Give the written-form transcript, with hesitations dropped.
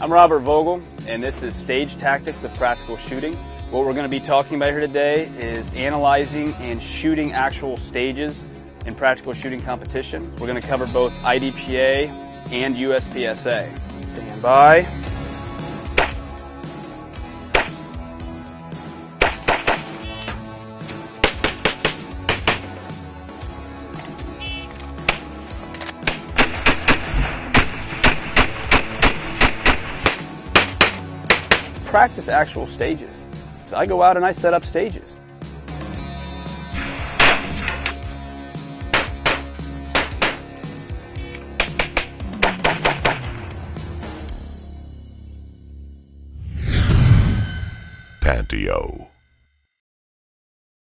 I'm Robert Vogel, and this is Stage Tactics of Practical Shooting. What we're going to be talking about here today is analyzing and shooting actual stages in practical shooting competition. We're going to cover both IDPA and USPSA. Stand by. Practice actual stages. So I go out and I set up stages. Patio.